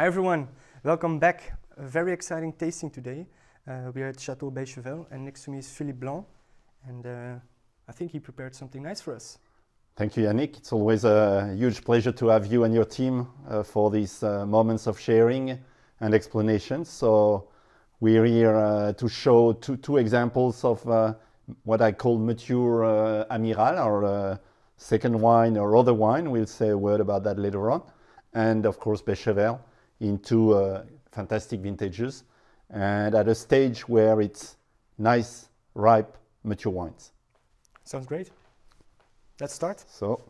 Hi everyone, welcome back. A very exciting tasting today. We are at Château Beychevelle and next to me is Philippe Blanc, and I think he prepared something nice for us. Thank you, Yannick. It's always a huge pleasure to have you and your team for these moments of sharing and explanation. So we're here to show two examples of what I call mature Amiral, or second wine or other wine. We'll say a word about that later on. And of course, Beychevelle in two fantastic vintages and at a stage where it's nice, ripe, mature wines. Sounds great. Let's start. So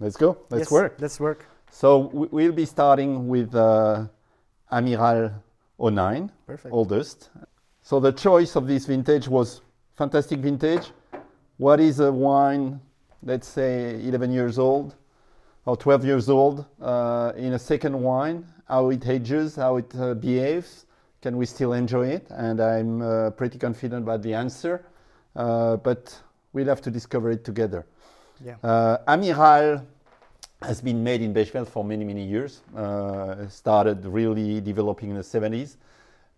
let's go. Let's yes, work. Let's work. So we'll be starting with Amiral 09, Perfect. oldest. So the choice of this vintage was fantastic vintage. What is a wine, let's say 11 years old or 12 years old, in a second wine? How it ages, how it behaves? Can we still enjoy it? And I'm pretty confident about the answer, but we'll have to discover it together. Yeah. Amiral has been made in Beychevelle for many, many years. Started really developing in the 70s,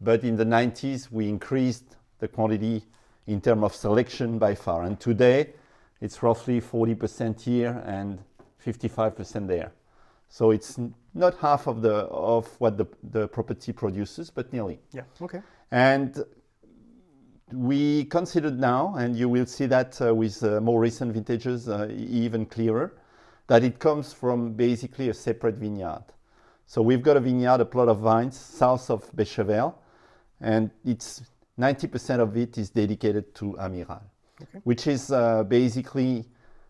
but in the 90s we increased the quantity in terms of selection by far. And today it's roughly 40% here and 55% there. So it's not half of what the property produces, but nearly. Yeah, okay. And we considered now, and you will see that with more recent vintages even clearer, that it comes from basically a separate vineyard. So we've got a vineyard, a plot of vines south of Beychevelle, and it's 90% of it is dedicated to Amiral, okay. Which is basically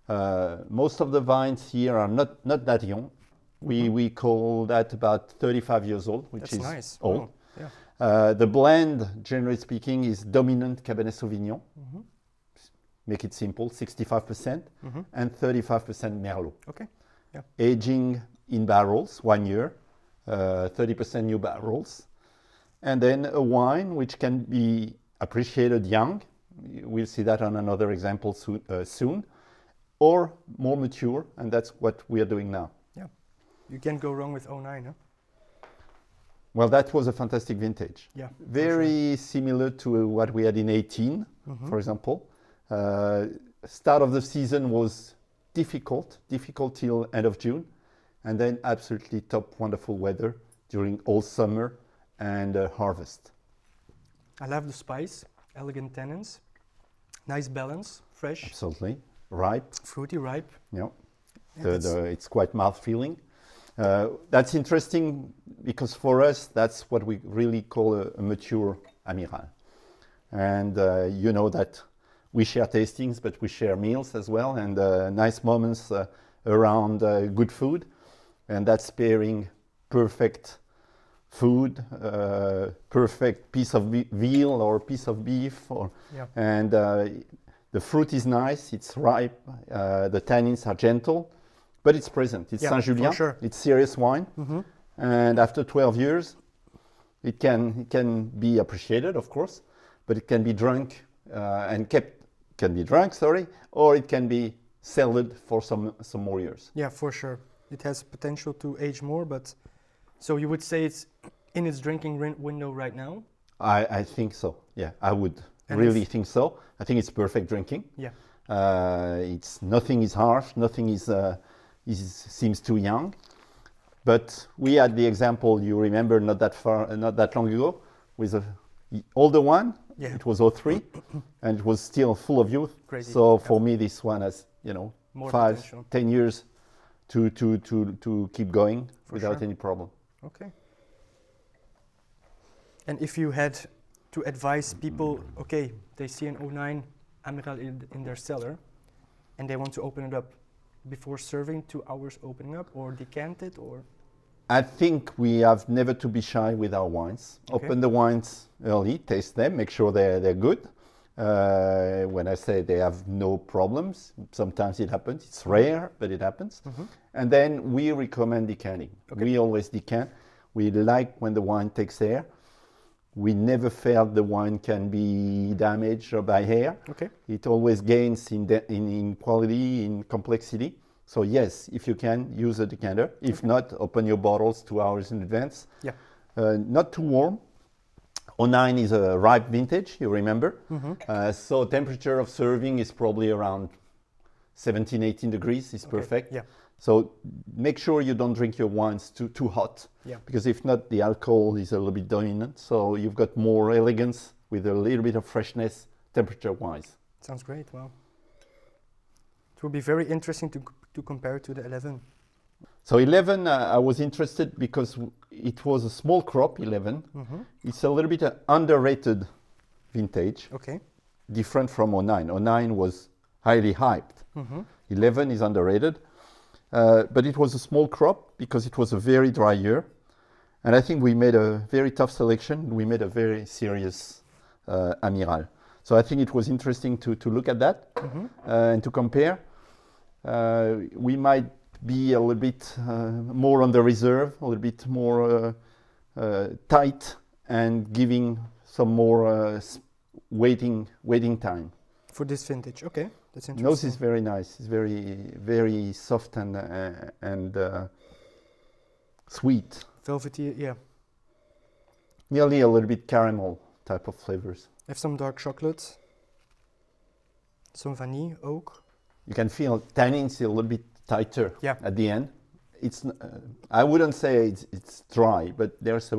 most of the vines here are not that young. We call that about 35 years old, which That's is nice. old. Oh, yeah. The blend, generally speaking, is dominant Cabernet Sauvignon. Mm-hmm. Make it simple, 65%, mm-hmm. and 35% Merlot. Okay. Yeah. Aging in barrels, 1 year, 30% new barrels. And then a wine which can be appreciated young. We'll see that on another example soon. Or more mature, and that's what we are doing now. Yeah. You can't go wrong with 09, huh? Well, that was a fantastic vintage. Yeah. Very similar to what we had in 18, mm-hmm. for example. Start of the season was difficult till end of June, and then absolutely top, wonderful weather during all summer and harvest. I love the spice, elegant tannins, nice balance, fresh. Absolutely, ripe. Fruity, ripe. Yeah, it's quite mouth-feeling. That's interesting because for us, that's what we really call a mature Amiral. And you know that we share tastings, but we share meals as well, and nice moments around good food. And that's pairing perfect food, perfect piece of veal or piece of beef. Yeah. And the fruit is nice, it's ripe, the tannins are gentle. But it's present. It's Saint-Julien. Sure. It's serious wine, mm-hmm. and after 12 years, it can be appreciated, of course, but it can be drunk or it can be cellared for some more years. Yeah, for sure. It has potential to age more, but so you would say it's in its drinking window right now? I think so. Yeah, I would really think so. I think it's perfect drinking. Yeah. Nothing is harsh. Nothing seems too young, but we had the example, you remember, not that long ago, with an older one. Yeah. It was 03, and it was still full of youth. Crazy. So for me, this one has more 5-10 years to keep going without any problem. Okay. And if you had to advise people, okay, they see an 09 Amiral in their cellar, and they want to open it up. Before serving, 2 hours opening up, or decant it, or? I think we have never to be shy with our wines. Okay. Open the wines early, taste them, make sure they're good. When I say they have no problems, sometimes it happens. It's rare, but it happens. Mm-hmm. And then we recommend decanting. Okay. We always decant. We like when the wine takes air. We never felt the wine can be damaged or by air. Okay. It always gains in quality, in complexity. So yes, if you can, use a decanter. If not, open your bottles 2 hours in advance. Yeah. Not too warm. 09 is a ripe vintage, you remember. So temperature of serving is probably around 17, 18 degrees is perfect. Yeah. So make sure you don't drink your wines too hot. Yeah. Because if not, the alcohol is a little bit dominant. So you've got more elegance with a little bit of freshness, temperature-wise. Sounds great. Wow. It will be very interesting to compare to the 11. So 11, I was interested because it was a small crop, 11. It's a little bit underrated vintage, Okay. different from 09. 09 was highly hyped. 11 is underrated, but it was a small crop because it was a very dry year. And I think we made a very tough selection. We made a very serious Amiral. So I think it was interesting to look at that and to compare. We might be a little bit more on the reserve, a little bit more tight, and giving some more waiting time. For this vintage, okay, that's interesting. Nose is very nice. It's very soft and sweet. Velvety, yeah. Nearly a little bit caramel type of flavors. I have some dark chocolate, some vanille, oak. You can feel tannins a little bit tighter at the end. It's I wouldn't say it's dry, but there's a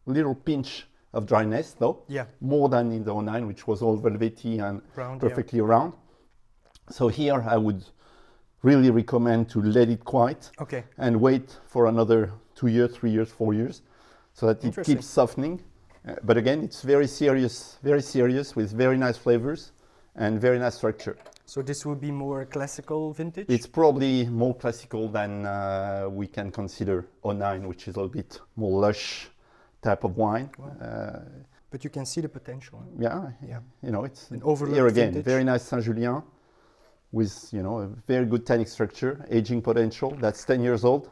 little pinch of dryness though. Yeah. More than in the 09, which was all velvety and round, perfectly round. So here I would really recommend to let it quiet and wait for another 2 years, 3 years, 4 years, so that it keeps softening. But again, it's very serious with very nice flavors and very nice structure. So this would be more classical vintage? It's probably more classical than we can consider 09, which is a little bit more lush type of wine. Wow. But you can see the potential. Yeah. You know, it's here again, vintage. Very nice Saint-Julien with, you know, a very good tannic structure, aging potential. That's 10 years old,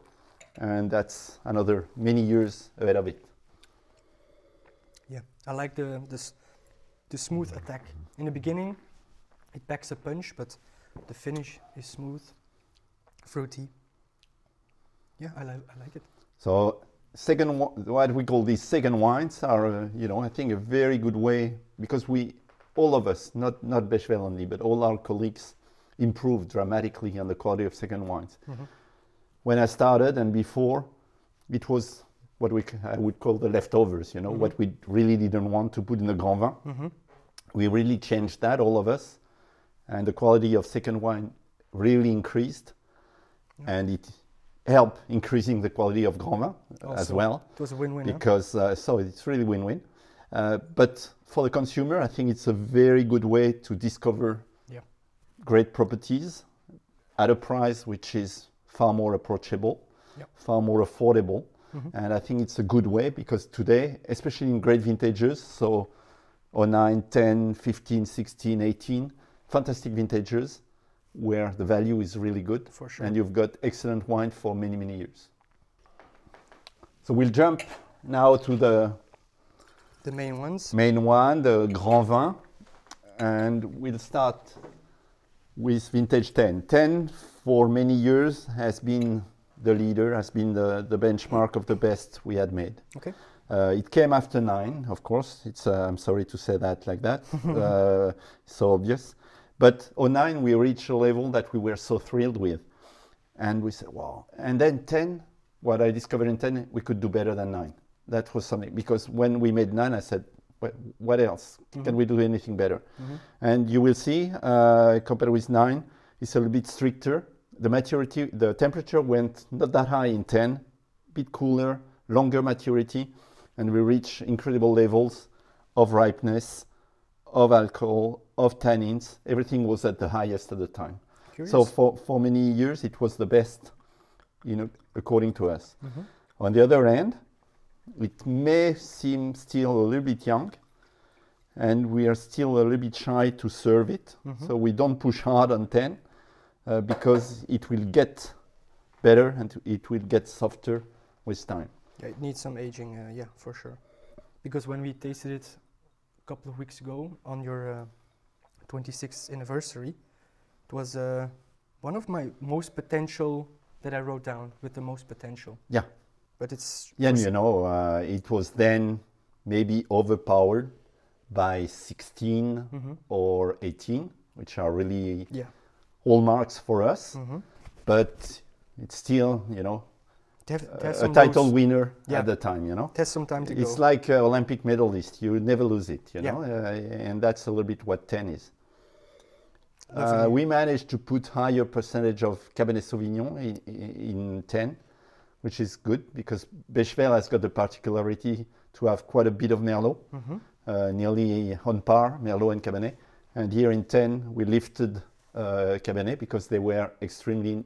and that's another many years ahead of it. Yeah, I like the smooth attack. In the beginning, it packs a punch, but the finish is smooth, fruity. Yeah, I like it. So what we call these second wines are, you know, I think a very good way, because all of us, not Beychevelle only, but all our colleagues improved dramatically on the quality of second wines. When I started and before, it was what I would call the leftovers, you know, what we really didn't want to put in the Grand Vin. We really changed that, all of us. And the quality of second wine really increased, and it helped increasing the quality of Grand Vin as well. It was a win-win. Because so it's really win-win. But for the consumer, I think it's a very good way to discover great properties at a price which is far more approachable, far more affordable. And I think it's a good way because today, especially in great vintages, so 09, 10, 15, 16, 18, fantastic vintages where the value is really good. For sure. And you've got excellent wine for many, many years. So we'll jump now to the main ones. Main one, the Grand Vin. And we'll start with vintage 10. 10 for many years has been the leader, has been the benchmark of the best we had made. Okay. It came after 9, of course. It's I'm sorry to say that like that. So obvious. But 09, we reached a level that we were so thrilled with. And we said, wow. And then 10, what I discovered in 10, we could do better than 9. That was something. Because when we made 9, I said, what else? Can we do anything better? And you will see, compared with 9, it's a little bit stricter. The maturity, the temperature went not that high in 10, a bit cooler, longer maturity. And we reach incredible levels of ripeness, of alcohol, of tannins. Everything was at the highest at the time. Curious. So for many years, it was the best, you know, according to us. On the other hand, it may seem still a little bit young, and we are still a little bit shy to serve it. So we don't push hard on 10 because it will get better and it will get softer with time. Yeah, it needs some aging, yeah, for sure. Because when we tasted it a couple of weeks ago on your 26th anniversary, it was one of my most potential that I wrote down with the most potential. Yeah. But it's... Yeah, and you know, it was then maybe overpowered by 16 or 18, which are really hallmarks for us. But it's still, you know, a title winner at the time, you know. It has some time to go. It's like Olympic medalist. You never lose it, you know. And that's a little bit what 10 is. We managed to put higher percentage of Cabernet Sauvignon in 10, which is good because Beychevelle has got the particularity to have quite a bit of Merlot, nearly on par, Merlot and Cabernet. And here in 10, we lifted Cabernet because they were extremely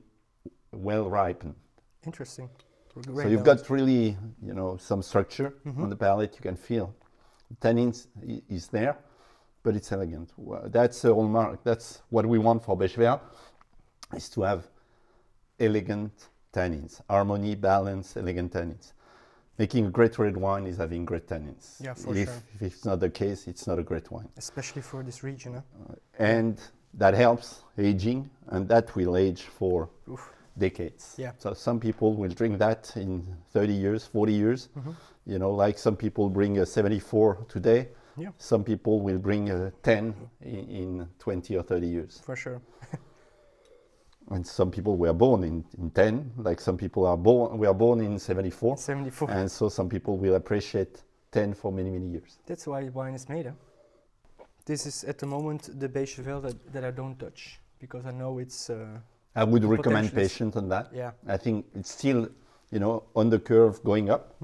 well ripened. Interesting. So you've got really, you know, some structure on the palate. You can feel tannins is there, but it's elegant. That's a hallmark. That's what we want for Beychevelle, is to have elegant tannins, harmony, balance, elegant tannins. Making a great red wine is having great tannins. Yeah, for sure. If it's not the case, it's not a great wine. Especially for this region. Huh? And that helps aging, and that will age for decades. Yeah. So some people will drink that in 30 years, 40 years. You know, like some people bring a 74 today. Yeah. Some people will bring a 10 in 20 or 30 years. For sure. And some people were born in 10, like some people were born in 74. 74. And so some people will appreciate 10 for many, many years. That's why wine is made, huh? This is at the moment the Beychevelle that I don't touch, because I know it's... I would recommend patience on that. Yeah. I think it's still, you know, on the curve going up.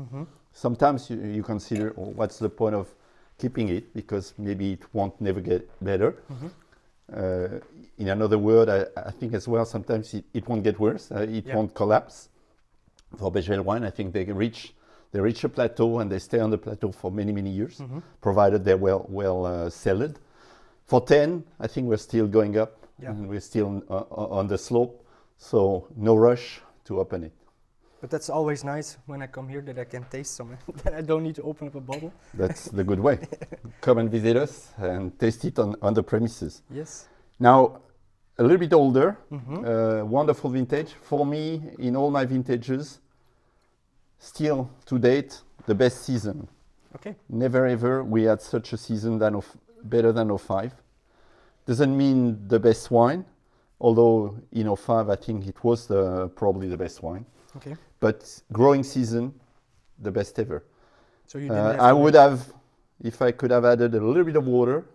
Sometimes you consider, what's the point of keeping it, because maybe it won't never get better. In another word, I think as well, sometimes it won't get worse. It won't collapse. For Beychevelle wine, I think they reach a plateau and they stay on the plateau for many, many years, provided they're well cellared. For 10, I think we're still going up. And we're still on the slope, so no rush to open it. But that's always nice when I come here that I can taste some. That I don't need to open up a bottle. That's the good way. Come and visit us and taste it on the premises. Yes. Now, a little bit older, wonderful vintage. For me, in all my vintages, still to date, the best season. Okay. Never ever we had such a season better than 05. Doesn't mean the best wine, although in 05 I think it was probably the best wine. Okay. But growing season, the best ever. So you didn't I would have, if I could have added a little bit of water,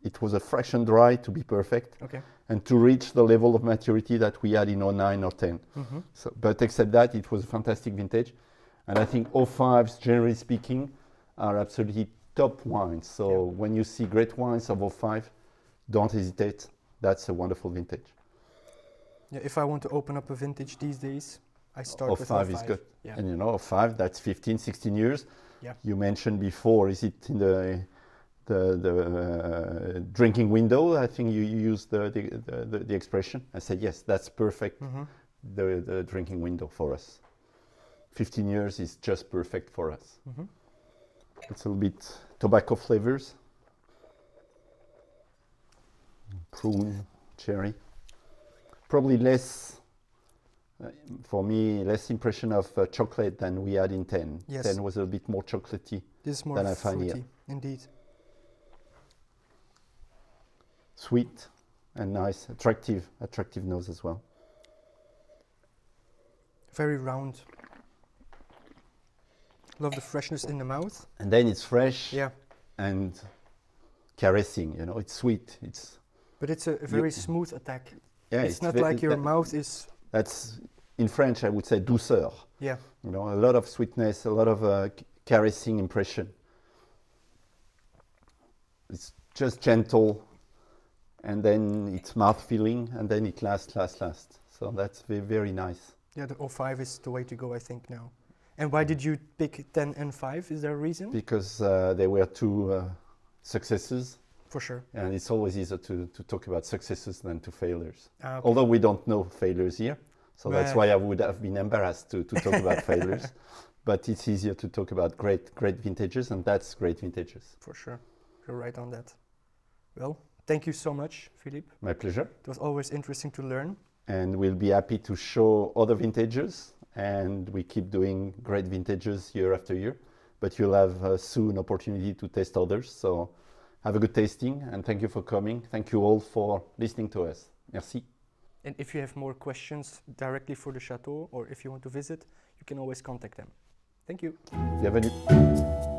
it was a fresh and dry to be perfect. Okay. And to reach the level of maturity that we had in 09 or 10. So, but except that, it was a fantastic vintage. And I think 05s, generally speaking, are absolutely top wines. So when you see great wines of 05, don't hesitate. That's a wonderful vintage. Yeah, if I want to open up a vintage these days, I start with 05 is good. Yeah. And you know, 05, that's 15, 16 years. Yeah. You mentioned before, is it in the drinking window? I think you used the expression. I said, yes, that's perfect, the drinking window for us. 15 years is just perfect for us. It's a little bit tobacco flavors. Prune, cherry. Probably less, for me, less impression of chocolate than we had in 10. Yes. 10 was a bit more chocolatey than I find here. Indeed. Sweet and nice, attractive nose as well. Very round. Love the freshness in the mouth. And then it's fresh Yeah. and caressing, you know, it's sweet. But it's a very smooth attack. Yeah, it's not like your mouth is... That's, in French, I would say douceur. Yeah. You know, a lot of sweetness, a lot of caressing impression. It's just gentle, and then it's mouth-filling, and then it lasts. So that's very nice. Yeah, the 05 is the way to go, I think, now. And why did you pick 10 and 5? Is there a reason? Because they were two successes. For sure. And it's always easier to talk about successes than to failures. Okay. Although we don't know failures here. So that's why I would have been embarrassed to talk about failures. But it's easier to talk about great vintages, and that's great vintages. For sure. You're right on that. Well, thank you so much, Philippe. My pleasure. It was always interesting to learn. and we'll be happy to show other vintages, and we keep doing great vintages year after year, but you'll have soon opportunity to taste others. So have a good tasting, and thank you for coming. Thank you all for listening to us. Merci. And if you have more questions directly for the chateau, or if you want to visit, you can always contact them. Thank you. Bienvenue.